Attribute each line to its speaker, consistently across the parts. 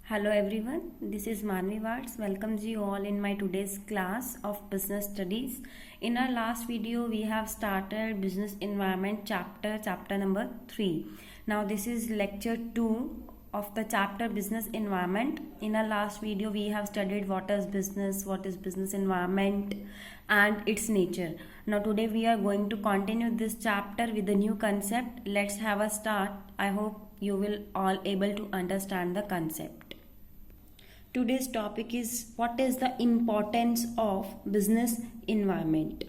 Speaker 1: Hello everyone, this is Manvi Watts. Welcomes you all in my today's class of business studies. In our last video, we have started business environment chapter number 3. Now this is lecture 2 of the chapter business environment. In our last video, we have studied what is business environment and its nature. Now today we are going to continue this chapter with a new concept. Let's have a start. I hope you will all able to understand the concept. Today's topic is what is the importance of business environment.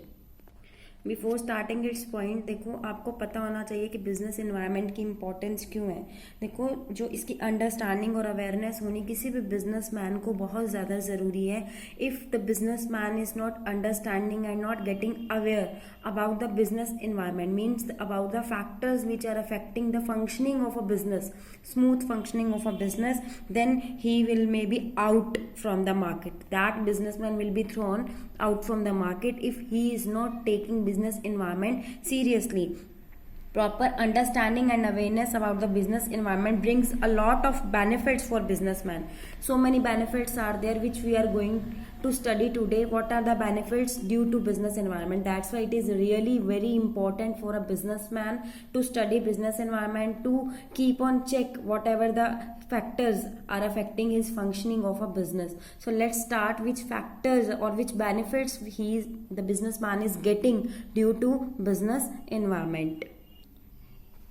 Speaker 1: Before starting it's point, देखो आपको पता होना चाहिए कि business environment की importance क्यों है. देखो, जो इसकी अंडरस्टैंडिंग और अवेयरनेस होनी किसी भी बिजनेसमैन को बहुत ज़्यादा ज़रूरी है. If the businessman is not understanding and not getting aware about the business environment, means about the factors which are affecting the functioning of a business, smooth functioning of a business, then he will maybe out from the market. That businessman will be thrown out from the market if he is not taking business environment seriously. Proper understanding and awareness about the business environment brings a lot of benefits for businessman. So many benefits are there which we are going to study today. What are the benefits due to business environment? That's why it is really very important for a businessman to study business environment, to keep on check whatever the factors are affecting his functioning of a business. So let's start which factors or which benefits the businessman is getting due to business environment.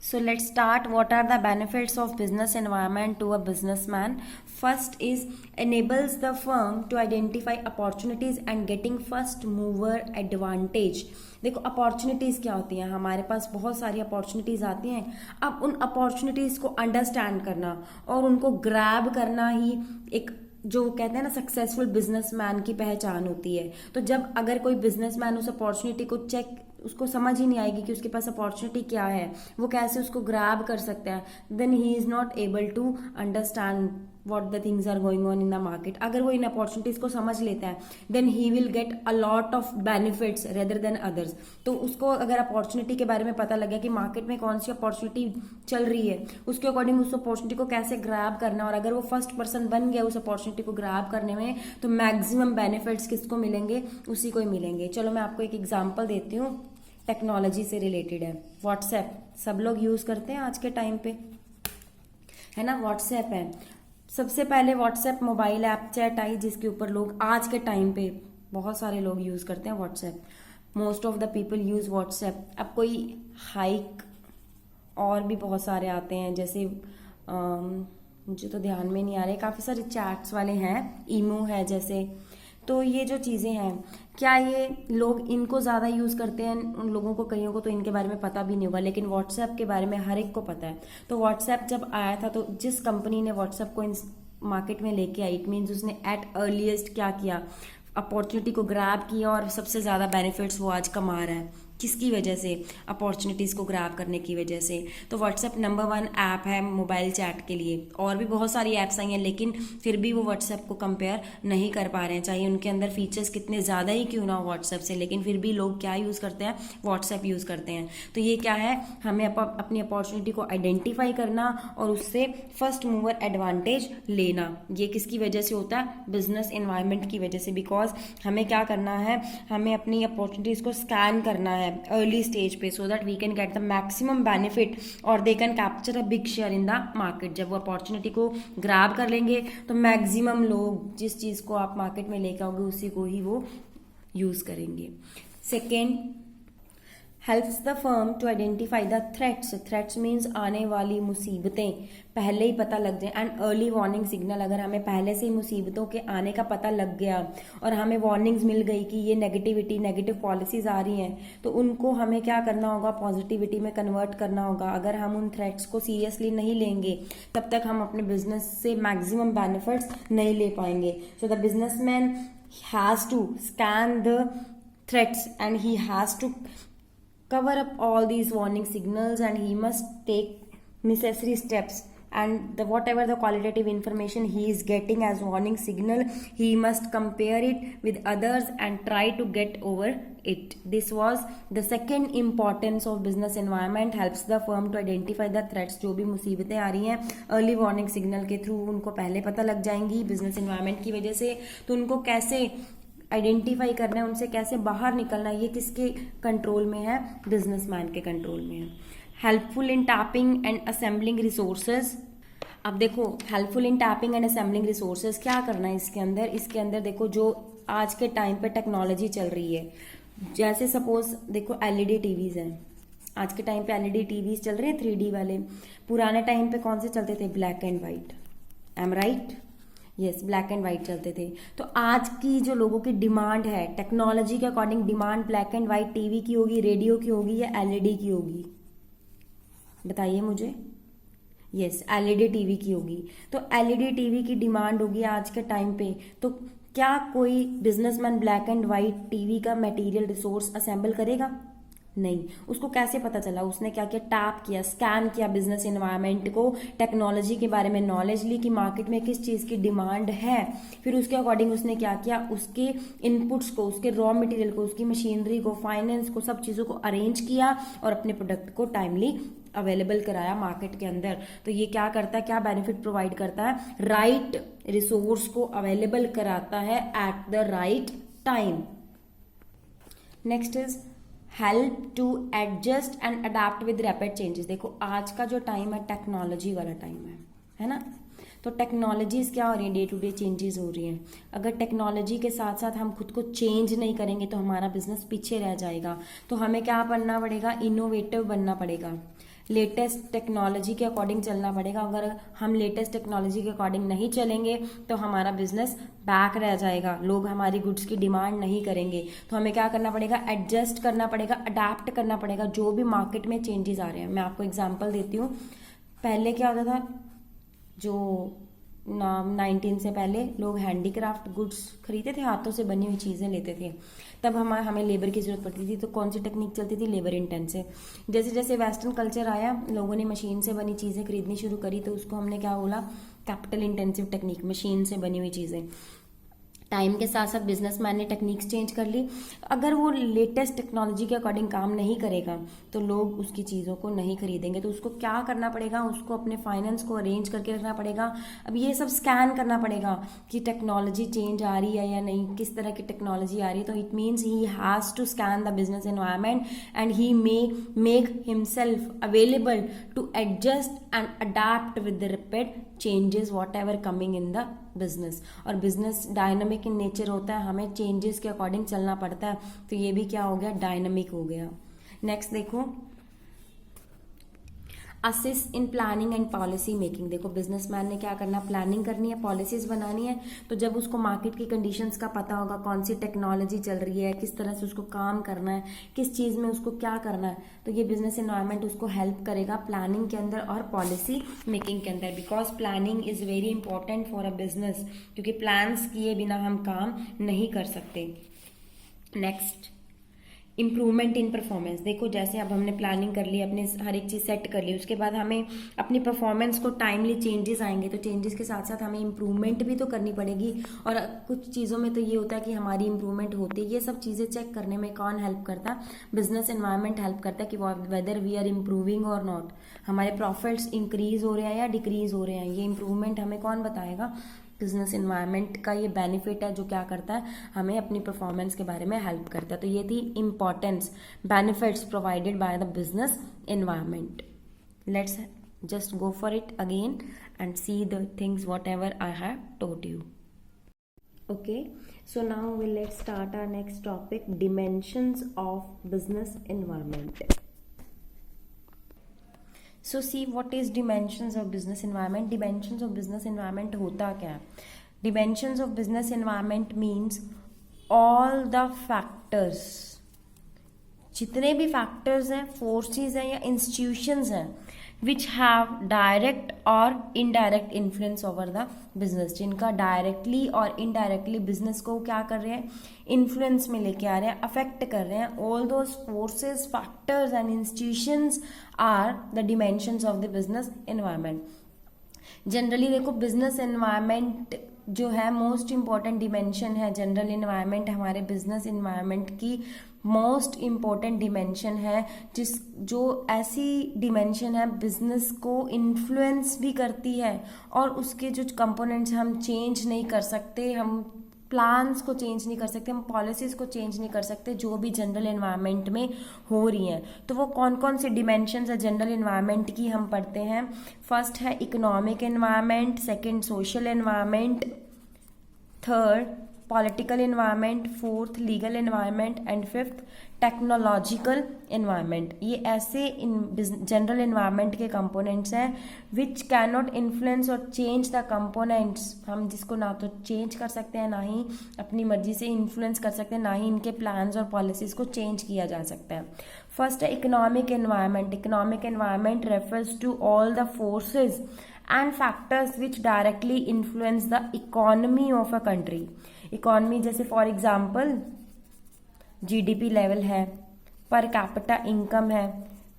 Speaker 1: So let's start. What are the benefits of business environment to a businessman? First is enables the firm to identify opportunities and getting first mover advantage. देखो, opportunities क्या होती हैं? हमारे पास बहुत सारी opportunities आती हैं. अब उन अपॉर्चुनिटीज़ को अंडरस्टैंड करना और उनको ग्रैब करना ही एक, जो कहते हैं ना, सक्सेसफुल बिजनेसमैन की पहचान होती है. तो जब अगर कोई बिजनेसमैन उस अपॉर्चुनिटी को चेक, उसको समझ ही नहीं आएगी कि उसके पास अपॉर्चुनिटी क्या है, वो कैसे उसको ग्रैब कर सकता है, then he is not able to understand what the things are going on in the market. अगर वो इन अपॉर्चुनिटीज़ को समझ लेता है, then he will get a lot of benefits rather than others. तो उसको अगर अपॉर्चुनिटी के बारे में पता लगे कि मार्केट में कौन सी अपॉर्चुनिटी चल रही है, उसके अकॉर्डिंग उस अपॉर्चुनिटी को कैसे ग्रैब करना, और अगर वो फर्स्ट पर्सन बन गया उस अपॉर्चुनिटी को ग्रैब करने में, तो मैक्सिमम बेनिफिट्स किसको मिलेंगे? उसी को ही मिलेंगे. चलो मैं आपको एक एग्जाम्पल देती हूँ, टेक्नोलॉजी से रिलेटेड है. व्हाट्सएप सब लोग यूज़ करते हैं आज के टाइम पे, है ना. व्हाट्सएप है, सबसे पहले व्हाट्सएप मोबाइल ऐप चैट आई, जिसके ऊपर लोग आज के टाइम पे बहुत सारे लोग यूज़ करते हैं WhatsApp. Most of the people use WhatsApp. अब कोई हाइक और भी बहुत सारे आते हैं, जैसे मुझे तो ध्यान में नहीं आ रहे, काफ़ी सारे चैट्स वाले हैं, ईमो है जैसे. तो ये जो चीज़ें हैं, क्या ये लोग इनको ज़्यादा यूज़ करते हैं? उन लोगों को, कईयों को तो इनके बारे में पता भी नहीं होगा, लेकिन व्हाट्सएप के बारे में हर एक को पता है. तो व्हाट्सएप जब आया था, तो जिस कंपनी ने व्हाट्सएप को मार्केट में लेके आई, इट मीन्स उसने एट अर्लीस्ट क्या किया, अपॉर्चुनिटी को ग्रैब किया और सबसे ज़्यादा बेनिफिट्स वो आज कमा रहा है. किसकी वजह से? अपॉर्चुनिटीज़ को ग्रैब करने की वजह से. तो व्हाट्सएप नंबर 1 ऐप है मोबाइल चैट के लिए. और भी बहुत सारी ऐप्स आई हैं, लेकिन फिर भी वो व्हाट्सएप को कंपेयर नहीं कर पा रहे हैं, चाहे उनके अंदर फीचर्स कितने ज़्यादा ही क्यों ना हो व्हाट्सएप से, लेकिन फिर भी लोग क्या यूज़ करते हैं? व्हाट्सएप यूज़ करते हैं. तो ये क्या है? हमें अपनी अपॉर्चुनिटी को आइडेंटिफाई करना और उससे फर्स्ट मूवर एडवांटेज लेना. ये किसकी वजह से होता है? बिजनेस एनवायरनमेंट की वजह से. बिकॉज हमें क्या करना है? हमें अपनी अपॉर्चुनिटीज़ को स्कैन करना है अर्ली स्टेज पे, so that we can get the maximum benefit और they can capture a big share in the market. जब वो अपॉर्चुनिटी को ग्रैब कर लेंगे, तो मैक्सिमम लोग जिस चीज़ को आप मार्केट में लेकर आओगे उसी को ही वो यूज़ करेंगे. Second, helps the firm to identify the threats. Threats means आने वाली मुसीबतें पहले ही पता लग जाए, एंड अर्ली वार्निंग सिग्नल. अगर हमें पहले से ही मुसीबतों के आने का पता लग गया और हमें वार्निंग्स मिल गई कि ये नेगेटिव पॉलिसीज आ रही हैं, तो उनको हमें क्या करना होगा? पॉजिटिविटी में कन्वर्ट करना होगा. अगर हम उन थ्रेट्स को सीरियसली नहीं लेंगे, तब तक हम अपने बिजनेस से मैक्सिमम बेनिफिट्स नहीं ले पाएंगे. So the businessman has to scan the threats and he has to cover up all these warning signals, and he must take necessary steps and whatever the qualitative information he is getting as warning signal, he must compare it with others and try to get over it. This was the second importance of business environment, helps the firm to identify the threats. जो भी मुसीबतें आ रही हैं early warning signal के through उनको पहले पता लग जाएंगी बिजनेस एनवायरनमेंट की वजह से, तो उनको कैसे आइडेंटिफाई करना है, उनसे कैसे बाहर निकलना है, ये किसके कंट्रोल में है, बिजनेसमैन के कंट्रोल में है. Helpful in tapping and assembling resources. अब देखो helpful in tapping and assembling resources क्या करना है इसके अंदर देखो जो आज के टाइम पे टेक्नोलॉजी चल रही है, जैसे सपोज देखो एलईडी टीवीज हैं, आज के टाइम पे एलईडी टीवीज चल रहे हैं 3D वाले. पुराने टाइम पे कौन से चलते थे, black and white. I am right, yes black and white चलते थे. तो आज की जो लोगों की डिमांड है टेक्नोलॉजी के according, demand black and white TV की होगी, रेडियो की होगी या एलईडी की होगी, बताइए मुझे. यस एलईडी टीवी की होगी. तो एलईडी टीवी की डिमांड होगी आज के टाइम पे, तो क्या कोई businessman black and white TV का मटेरियल रिसोर्स असेंबल करेगा? नहीं. उसको कैसे पता चला, उसने क्या किया, टैप किया, स्कैन किया बिजनेस एनवायरनमेंट को, टेक्नोलॉजी के बारे में नॉलेज ली कि मार्केट में किस चीज़ की डिमांड है, फिर उसके अकॉर्डिंग उसने क्या किया, उसके इनपुट्स को, उसके रॉ मटेरियल को, उसकी मशीनरी को, फाइनेंस को, सब चीज़ों को अरेंज किया और अपने प्रोडक्ट को टाइमली अवेलेबल कराया मार्केट के अंदर. तो ये क्या करता है, क्या बेनिफिट प्रोवाइड करता है, राइट रिसोर्स को अवेलेबल कराता है at the right time. Next is help to adjust and adapt with rapid changes. देखो आज का जो टाइम है टेक्नोलॉजी वाला टाइम है ना, तो टेक्नोलॉजीज क्या हो रही है, डे टू डे चेंजेस हो रही हैं. अगर टेक्नोलॉजी के साथ साथ हम खुद को चेंज नहीं करेंगे तो हमारा बिजनेस पीछे रह जाएगा. तो हमें क्या बनना पड़ेगा, इनोवेटिव बनना पड़ेगा, लेटेस्ट टेक्नोलॉजी के अकॉर्डिंग चलना पड़ेगा. अगर हम लेटेस्ट टेक्नोलॉजी के अकॉर्डिंग नहीं चलेंगे तो हमारा बिजनेस बैक रह जाएगा, लोग हमारी गुड्स की डिमांड नहीं करेंगे. तो हमें क्या करना पड़ेगा, एडजस्ट करना पड़ेगा, अडाप्ट करना पड़ेगा जो भी मार्केट में चेंजेस आ रहे हैं. मैं आपको एग्जांपल देती हूँ. पहले क्या होता था, जो 19 से पहले लोग हैंडीक्राफ्ट गुड्स खरीदते थे, हाथों से बनी हुई चीज़ें लेते थे. तब हमें लेबर की जरूरत पड़ती थी, तो कौन सी टेक्निक चलती थी, लेबर इंटेंसिव. जैसे जैसे वेस्टर्न कल्चर आया, लोगों ने मशीन से बनी चीज़ें खरीदनी शुरू करी, तो उसको हमने क्या बोला, कैपिटल इंटेंसिव टेक्निक, मशीन से बनी हुई चीज़ें. टाइम के साथ साथ बिजनेसमैन ने टेक्निक्स चेंज कर ली. अगर वो लेटेस्ट टेक्नोलॉजी के अकॉर्डिंग काम नहीं करेगा तो लोग उसकी चीज़ों को नहीं खरीदेंगे. तो उसको क्या करना पड़ेगा, उसको अपने फाइनेंस को अरेंज करके रखना पड़ेगा. अब ये सब स्कैन करना पड़ेगा कि टेक्नोलॉजी चेंज आ रही है या नहीं, किस तरह की टेक्नोलॉजी आ रही है. तो it means he has to scan the business environment and he make himself available to adjust and adapt with the rapid changes whatever coming in the business. और बिजनेस डायनामिक इन नेचर होता है, हमें changes के according चलना पड़ता है. तो ये भी क्या हो गया, डायनामिक हो गया. नेक्स्ट देखो, assist in planning and policy making. देखो बिजनेसमैन ने क्या करना, प्लानिंग करनी है, पॉलिसीज बनानी है. तो जब उसको मार्केट की कंडीशंस का पता होगा, कौन सी टेक्नोलॉजी चल रही है, किस तरह से उसको काम करना है, किस चीज़ में उसको क्या करना है, तो ये बिजनेस एनवायरनमेंट उसको हेल्प करेगा प्लानिंग के अंदर और पॉलिसी मेकिंग के अंदर. Because planning is very important for a business, क्योंकि प्लान्स किए बिना हम काम नहीं कर सकते. Next, improvement in performance. देखो जैसे अब हमने प्लानिंग कर ली, अपने हर एक चीज़ सेट कर ली, उसके बाद हमें अपनी परफॉर्मेंस को टाइमली चेंजेस आएंगे, तो चेंजेस के साथ साथ हमें इम्प्रूवमेंट भी तो करनी पड़ेगी. और कुछ चीज़ों में तो ये होता है कि हमारी इम्प्रूवमेंट होती है. ये सब चीज़ें चेक करने में कौन हेल्प करता है, बिजनेस एनवायरनमेंट हेल्प करता है कि वेदर वी आर इम्प्रूविंग और नॉट, हमारे प्रॉफिट्स इंक्रीज हो रहे हैं या डिक्रीज हो रहे हैं. ये इम्प्रूवमेंट हमें कौन बताएगा, बिजनेस एनवायरनमेंट का ये बेनिफिट है जो क्या करता है, हमें अपनी परफॉर्मेंस के बारे में हेल्प करता है. तो ये थी importance, benefits provided by the business environment. Let's just go for it again and see the things what ever I have told you. Okay, so now let's start our next topic, dimensions of business environment. So see what is dimensions of business environment. Dimensions of business environment होता क्या है? Dimensions of business environment means all the factors, जितने भी factors हैं, forces हैं या institutions हैं which have direct और indirect influence over the business, जिनका डायरेक्टली और इनडायरेक्टली बिजनेस को क्या कर रहे हैं, इन्फ्लुएंस में लेके आ रहे हैं, अफेक्ट कर रहे हैं. All those forces, factors and institutions are the dimensions of the business environment. Generally देखो बिजनेस एनवायरनमेंट जो है मोस्ट इम्पॉर्टेंट डिमेंशन है। जनरल एनवायरनमेंट हमारे बिजनेस एनवायरनमेंट की मोस्ट इम्पॉर्टेंट डिमेंशन है, जो ऐसी डिमेंशन है बिजनेस को इन्फ्लुएंस भी करती है, और उसके जो कंपोनेंट्स हम चेंज नहीं कर सकते, हम प्लान्स को चेंज नहीं कर सकते, हम पॉलिसीज को चेंज नहीं कर सकते जो भी जनरल एनवायरनमेंट में हो रही हैं। तो वो कौन कौन से डिमेंशंस है जनरल एनवायरनमेंट की हम पढ़ते हैं। फर्स्ट है economic environment, second social environment, third political environment, fourth legal environment and fifth technological environment. ये ऐसे जनरल एनवायरनमेंट के कंपोनेंट्स हैं विच कैन नॉट इन्फ्लुएंस और चेंज द कंपोनेंट्स, हम जिसको ना तो चेंज कर सकते हैं, ना ही अपनी मर्जी से इन्फ्लुएंस कर सकते हैं, ना ही इनके प्लान्स और पॉलिसीज को चेंज किया जा सकता है। फर्स्ट है economic environment. Economic environment refers to all the forces and factors which directly influence the economy of a country। Economy जैसे फॉर एग्जाम्पल जीडीपी लेवल है, पर कैपिटा इनकम है,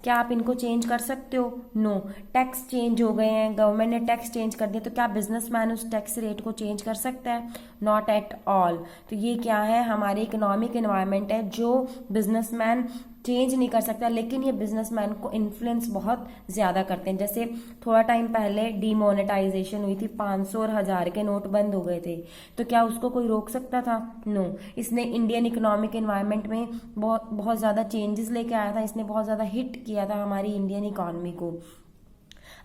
Speaker 1: क्या आप इनको चेंज कर सकते हो? नो। टैक्स चेंज हो गए हैं, गवर्नमेंट ने टैक्स चेंज कर दिया, तो क्या बिजनेसमैन उस टैक्स रेट को चेंज कर सकता है? Not at all. तो ये क्या है, हमारे इकोनॉमिक एनवायरनमेंट है जो बिजनेसमैन चेंज नहीं कर सकता, लेकिन ये बिजनेसमैन को इन्फ्लुएंस बहुत ज़्यादा करते हैं। जैसे थोड़ा टाइम पहले डीमोनेटाइजेशन हुई थी, 500 और 1000 के नोट बंद हो गए थे, तो क्या उसको कोई रोक सकता था? नो। इसने इंडियन इकोनॉमिक एनवायरनमेंट में बहुत ज़्यादा चेंजेस लेके आया था, इसने बहुत ज़्यादा हिट किया था हमारी इंडियन इकोनॉमी को।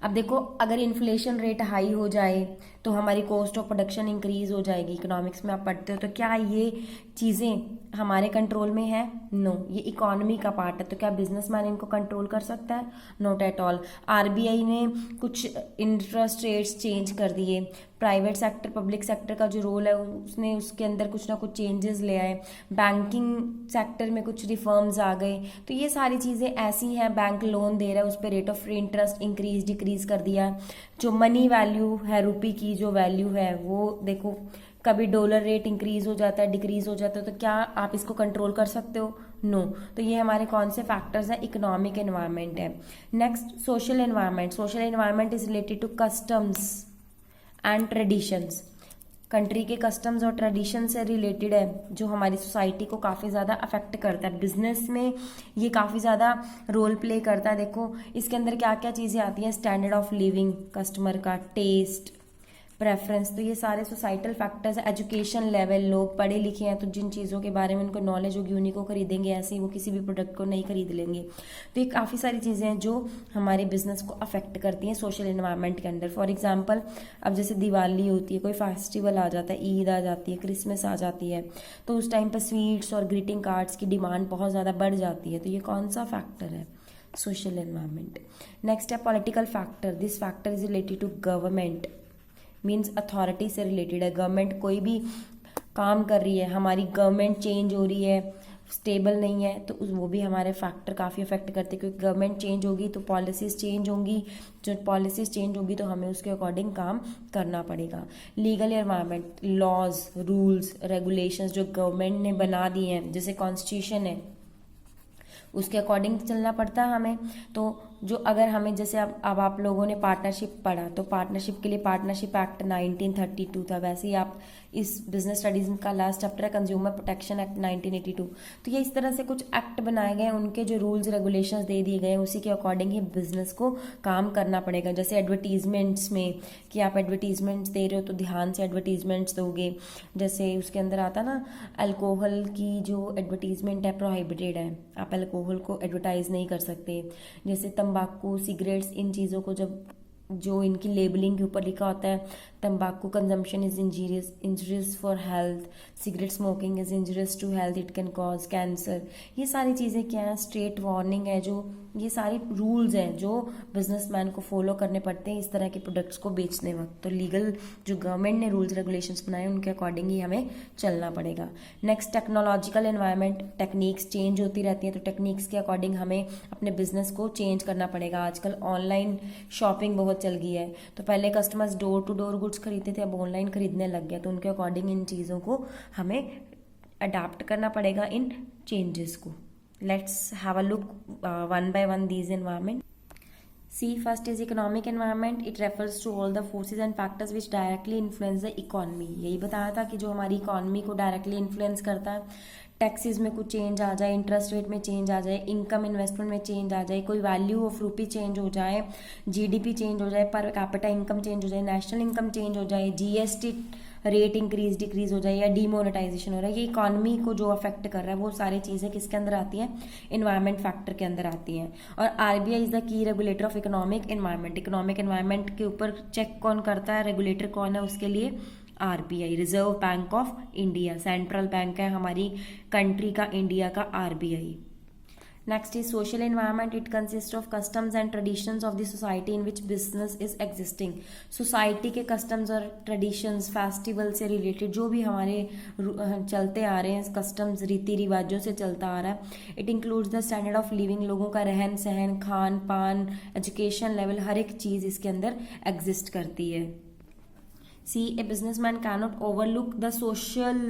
Speaker 1: अब देखो, अगर इन्फ्लेशन रेट हाई हो जाए तो हमारी कॉस्ट ऑफ प्रोडक्शन इंक्रीज हो जाएगी। इकोनॉमिक्स में आप पढ़ते हो, तो क्या ये चीज़ें हमारे कंट्रोल में है? नो। ये इकोनॉमी का पार्ट है, तो क्या बिजनेसमैन इनको कंट्रोल कर सकता है? Not at all. आरबीआई ने कुछ इंटरेस्ट रेट्स चेंज कर दिए, प्राइवेट सेक्टर पब्लिक सेक्टर का जो रोल है उसने उसके अंदर कुछ ना कुछ चेंजेस ले आए, बैंकिंग सेक्टर में कुछ रिफॉर्म्स आ गए। तो ये सारी चीज़ें ऐसी हैं, बैंक लोन दे रहा है उस पर rate of interest increase decrease कर दिया। जो मनी वैल्यू है, रुपये की जो वैल्यू है, वो देखो कभी डॉलर रेट इंक्रीज हो जाता है, डिक्रीज हो जाता है, तो क्या आप इसको कंट्रोल कर सकते हो? नो। तो ये हमारे कौन से फैक्टर्स हैं? इकोनॉमिक एनवायरनमेंट है। Next social environment. Social environment is related to customs and traditions. Country के कस्टम्स और ट्रेडिशन से रिलेटेड है, जो हमारी सोसाइटी को काफ़ी ज़्यादा अफेक्ट करता है। बिजनेस में ये काफ़ी ज़्यादा रोल प्ले करता है। देखो इसके अंदर क्या क्या चीज़ें आती हैं, स्टैंडर्ड ऑफ लिविंग, कस्टमर का टेस्ट, प्रेफरेंस, तो ये सारे सोसाइटल फैक्टर्स। एजुकेशन लेवल, लोग पढ़े लिखे हैं तो जिन चीज़ों के बारे में उनको नॉलेज होगी उन्हीं को खरीदेंगे, ऐसे ही वो किसी भी प्रोडक्ट को नहीं खरीद लेंगे। तो ये काफ़ी सारी चीज़ें हैं जो हमारे बिजनेस को अफेक्ट करती हैं सोशल एनवायरनमेंट के अंदर। फॉर एग्जाम्पल, अब जैसे दिवाली होती है, कोई फेस्टिवल आ जाता है, ईद आ जाती है, क्रिसमस आ जाती है, तो उस टाइम पर स्वीट्स और ग्रीटिंग कार्ड्स की डिमांड बहुत ज़्यादा बढ़ जाती है। तो ये कौन सा फैक्टर है? Social environment. नेक्स्ट है political factor. This factor is related to government, means authority से रिलेटेड है। गवर्नमेंट कोई भी काम कर रही है, हमारी गवर्नमेंट चेंज हो रही है, स्टेबल नहीं है, तो वो भी हमारे फैक्टर काफ़ी अफेक्ट करते हैं, क्योंकि गवर्नमेंट चेंज होगी तो पॉलिसीज़ चेंज होंगी, जो पॉलिसीज़ चेंज होगी तो हमें उसके अकॉर्डिंग काम करना पड़ेगा। Legal environment, laws, rules, regulations जो गवर्नमेंट ने बना दिए हैं, जैसे कॉन्स्टिट्यूशन है, उसके अकॉर्डिंग चलना पड़ता है हमें। तो जो अगर हमें जैसे अब आप लोगों ने पार्टनरशिप पढ़ा, तो पार्टनरशिप के लिए पार्टनरशिप एक्ट 1932 था, वैसे ही आप इस बिजनेस स्टडीज का लास्ट चैप्टर है कंज्यूमर प्रोटेक्शन एक्ट 1982। तो ये इस तरह से कुछ एक्ट बनाए गए हैं, उनके जो रूल्स रेगुलेशंस दे दिए गए हैं, उसी के अकॉर्डिंग ही बिजनेस को काम करना पड़ेगा। जैसे एडवर्टीजमेंट्स में, कि आप एडवर्टीजमेंट्स दे रहे हो तो ध्यान से एडवर्टीजमेंट्स दोगे। जैसे उसके अंदर आता ना, अल्कोहल की जो एडवर्टीजमेंट है प्रोहिबिटेड है, आप अल्कोहल को एडवर्टाइज नहीं कर सकते। जैसे तंबाकू, सिगरेट्स, इन चीज़ों को जो इनकी लेबलिंग के ऊपर लिखा होता है, तंबाकू consumption is injurious for health, cigarette smoking is injurious to health, it can cause cancer, ये सारी चीज़ें क्या है, स्ट्रेट वार्निंग है। जो ये सारी रूल्स हैं जो बिजनेसमैन को फॉलो करने पड़ते हैं इस तरह के प्रोडक्ट्स को बेचने वक्त। तो लीगल जो गवर्नमेंट ने रूल्स रेगुलेशंस बनाए उनके अकॉर्डिंग ही हमें चलना पड़ेगा। Next technological environment. Techniques change होती रहती हैं, तो टेक्निक्स के अकॉर्डिंग हमें अपने बिजनेस को चेंज करना पड़ेगा। आजकल ऑनलाइन शॉपिंग बहुत चल गई है, तो पहले customers door to door goods खरीदते थे, अब ऑनलाइन खरीदने लग गया, तो उनके अकॉर्डिंग इन चीज़ों को हमें अडाप्ट करना पड़ेगा, इन चेंजेस को। Let's have a look one by one these environment. C first is economic environment. It refers to all the forces and factors which directly influence the economy. यही बताया था कि जो हमारी इकोनॉमी को डायरेक्टली इन्फ्लुएंस करता है, टैक्सेस में कुछ चेंज आ जाए, इंटरेस्ट रेट में चेंज आ जाए, इनकम इन्वेस्टमेंट में चेंज आ जाए, कोई वैल्यू ऑफ रूपी चेंज हो जाए, जीडीपी चेंज हो जाए, पर कैपिटा इनकम चेंज हो जाए, नेशनल इनकम चेंज हो जाए, जीएसटी रेट इंक्रीज डिक्रीज हो जाए या डीमोनेटाइजेशन हो रहा है, ये इकोनॉमी को जो अफेक्ट कर रहा है वो सारी चीज़ें किसके अंदर आती हैं, इन्वायरमेंट फैक्टर के अंदर आती हैं। और RBI is the key regulator of economic environment. Economic environment के ऊपर चेक कौन करता है, रेगुलेटर कौन है उसके लिए, RBI, reserve bank of India, central bank है हमारी कंट्री का, इंडिया का RBI. Next is social environment. It consists of customs and traditions of the society in which business is existing. Society के customs और traditions, festival से related जो भी हमारे चलते आ रहे हैं, customs रीति रिवाजों से चलता आ रहा है. It includes the standard of living, लोगों का रहन सहन, खान पान, education level, हर एक चीज़ इसके अंदर exist करती है. See, a businessman cannot overlook the social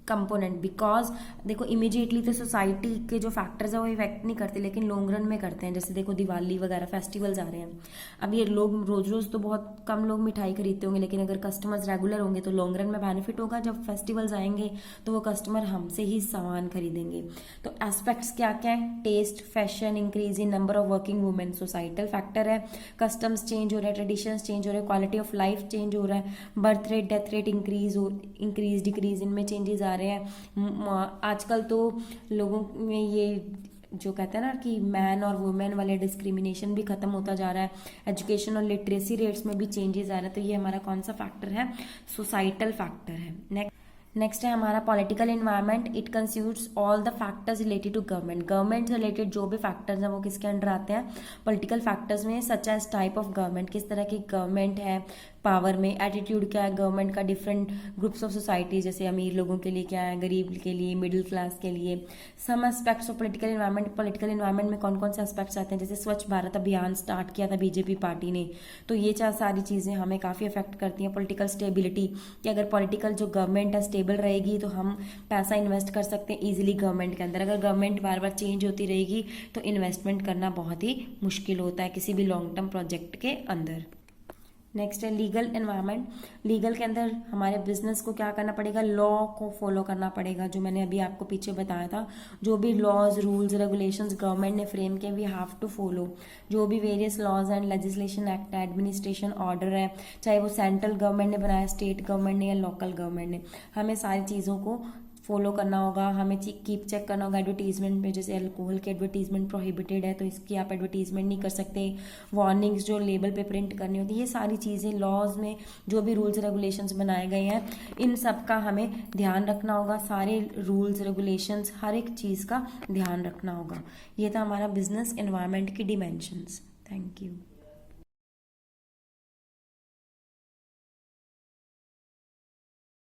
Speaker 1: component, because देखो इमीडिएटली तो सोसाइटी के जो फैक्टर्स है वो इफेक्ट नहीं करते, लेकिन लॉन्ग रन में करते हैं. जैसे देखो दिवाली वगैरह फेस्टिवल्स आ रहे हैं, अब ये लोग रोज रोज तो बहुत कम लोग मिठाई खरीदते होंगे, लेकिन अगर कस्टमर्स रेगुलर होंगे तो लॉन्ग रन में बेनिफिट होगा. जब फेस्टिवल्स आएंगे तो वो कस्टमर हमसे ही सामान खरीदेंगे. तो एस्पेक्ट्स क्या क्या है, taste, fashion, increase in number of working women, societal factor है. कस्टम्स चेंज हो रहे हैं, ट्रेडिशंस चेंज हो रहे हैं, क्वालिटी ऑफ लाइफ चेंज हो रहा है, birth rate death rate increase decrease इनमें चेंजेस आ रहे हैं. आजकल तो लोगों में ये जो कहते हैं ना कि मैन और वुमेन वाले डिस्क्रिमिनेशन भी खत्म होता जा रहा है. एजुकेशन और लिटरेसी रेट्स में भी चेंजेस आ रहे हैं. तो ये हमारा कौन सा फैक्टर है, सोसाइटल फैक्टर है. नेक्स्ट है हमारा political environment. It considers all the factors related to government. Government से रिलेटेड जो भी फैक्टर्स हैं वो किसके अंडर आते हैं, पॉलिटिकल फैक्टर्स में. Such as type of government, किस तरह की गवर्नमेंट है, पावर में एटीट्यूड क्या है गवर्नमेंट का, डिफरेंट ग्रुप्स ऑफ सोसाइटी, जैसे अमीर लोगों के लिए क्या है, गरीब के लिए, मिडिल क्लास के लिए. Some aspects of political environment. Political environment में कौन कौन से एस्पेक्ट्स आते हैं, जैसे स्वच्छ भारत अभियान स्टार्ट किया था बीजेपी पार्टी ने, तो ये सारी चीज़ें हमें काफ़ी अफेक्ट करती हैं. पॉलिटिकल स्टेबिलिटी, कि अगर पॉलिटिकल जो गवर्नमेंट है स्टेबल रहेगी तो हम पैसा इन्वेस्ट कर सकते हैं ईजिली गवर्नमेंट के अंदर. अगर गवर्नमेंट बार बार चेंज होती रहेगी तो इन्वेस्टमेंट करना बहुत ही मुश्किल होता है किसी भी लॉन्ग टर्म प्रोजेक्ट के अंदर. नेक्स्ट है लीगल एनवायरनमेंट. लीगल के अंदर हमारे बिजनेस को क्या करना पड़ेगा, लॉ को फॉलो करना पड़ेगा, जो मैंने अभी आपको पीछे बताया था. जो भी लॉज रूल्स रेगुलेशंस गवर्नमेंट ने फ्रेम किए वी हैव टू फॉलो. जो भी various laws and legislation act है, एडमिनिस्ट्रेशन ऑर्डर है, चाहे वो सेंट्रल गवर्नमेंट ने बनाया, स्टेट गवर्नमेंट ने या लोकल गवर्नमेंट ने, हमें सारी चीज़ों को फॉलो करना होगा. हमें कीप चेक करना होगा. एडवर्टीजमेंट में जैसे अल्कोहल की एडवर्टीजमेंट प्रोहिबिटेड है तो इसकी आप एडवर्टीजमेंट नहीं कर सकते. वार्निंग्स जो लेबल पे प्रिंट करनी होती है, ये सारी चीज़ें लॉज में जो भी रूल्स रेगुलेशंस बनाए गए हैं इन सब का हमें ध्यान रखना होगा. सारे रूल्स रेगुलेशंस हर एक चीज़ का ध्यान रखना होगा. ये था हमारा बिजनेस एनवायरनमेंट की डिमेंशंस. Thank you.